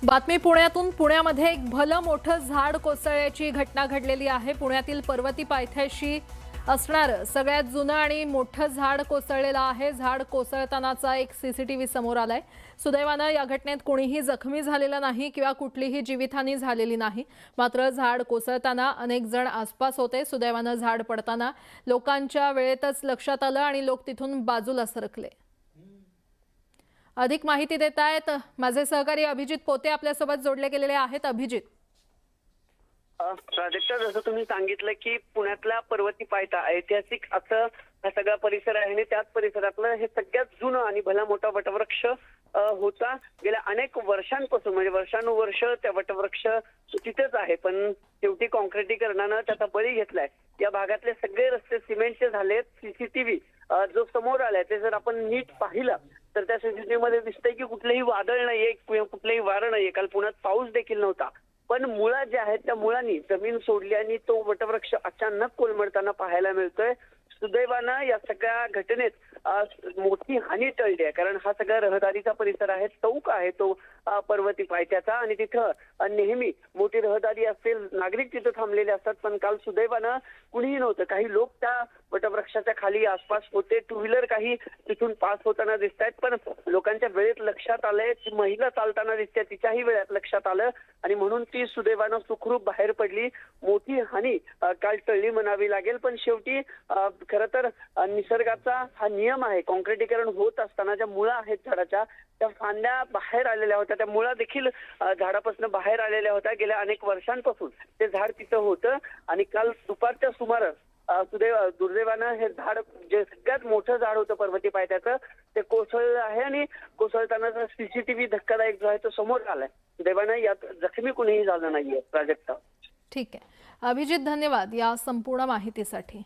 बातमी पुण्यातून पुण्यामध्ये एक भलं मोठं झाड कोसळल्याची घटना घडलेली आहे। पुण्यातील पर्वती पायथ्याशी असणारं सगळ्यात जुनं आणि मोठं झाड कोसळलेलं आहे। झाड कोसळतानाचा एक सीसीटीव्ही समोर आलाय। सुदैवानं या घटनेत कोणीही जखमी झालेलं नाही किंवा कुठलीही जीवितहानी झालेली नाही। मात्र झाड कोसळताना अनेक जण आसपास होते। सुदैवानं झाड पडताना लोकांच्या वेळेतच लक्षात आलं आणि लोक तिथून बाजूला सरकले। अधिक माहिती देत आहेत माझे सहकारी अभिजित पोते आपल्यासोबत जोडले गेलेले आहेत। अभिजित, प्राजक्ता, जसं तुम्ही सांगितलं की पुण्यातला पर्वती पायथा ऐतिहासिक असं हा सगळा परिसर आहे आणि त्याच परिसरातलं हे सगळ्यात जुनं आणि भला मोठा वटवृक्ष होता। गेल्या अनेक वर्षांपासून म्हणजे वर्षानुवर्ष त्या वटवृक्ष तिथेच आहे, पण शेवटी काँक्रिटीकरणानं त्याचा बळी घेतलाय। या भागातले सगळे रस्ते सिमेंटचे झालेत। सीसीटीव्ही जो समोर आलाय ते जर आपण नीट पाहिलं तर त्या सीसीटीव्ही मध्ये दिसतंय की कुठलेही वादळ नाहीये, कुठलेही वारं नाहीये। काल पुण्यात पाऊस देखील नव्हता, पण मुळा ज्या आहेत त्या मुळांनी जमीन सोडली आणि तो वटवृक्ष अचानक कोलमडताना पाहायला मिळतोय। सुदैवानं या सगळ्या घटनेत मोठी हानी टळली आहे, कारण हा सगळा रहदारीचा परिसर आहे, चौक आहे तो पर्वती पायथ्याचा आणि तिथं नेहमी मोठी रहदारी असेल, नागरिक तिथं थांबलेले असतात। पण काल सुदैवानं कुणीही नव्हतं। काही लोक त्या वटवृक्षाच्या खाली आसपास होते, टू व्हीलर काही तिथून पास होताना दिसत आहेत, पण लोकांच्या वेळेत लक्षात आलंय। महिला चालताना दिसते, तिच्याही वेळेत लक्षात आलं आणि म्हणून ती सुदैवानं सुखरूप बाहेर पडली। मोठी हानी काल टळली म्हणावी लागेल, पण शेवटी खरं तर निसर्गाचा हा नियम आहे। काँक्रिटीकरण होत असताना ज्या मुळा आहेत झाडाच्या त्या फांद्या बाहेर आलेल्या होत्या, त्या मुळा देखील झाडापासून बाहेर आलेल्या होत्या। गेल्या अनेक वर्षांपासून ते झाड तिथं होतं आणि काल दुपारच्या सुमारास दुर्दैवानं हे झाड जे सगळ्यात मोठं झाड होतं पर्वती पायथ्याचं ते कोसळलं आहे आणि कोसळताना सीसीटीव्ही धक्कादायक जो आहे तो समोर आलाय। सुदैवानं यात जखमी कुणीही झालं नाहीये। प्राजक्ता, ठीक आहे अभिजित, धन्यवाद या संपूर्ण माहितीसाठी।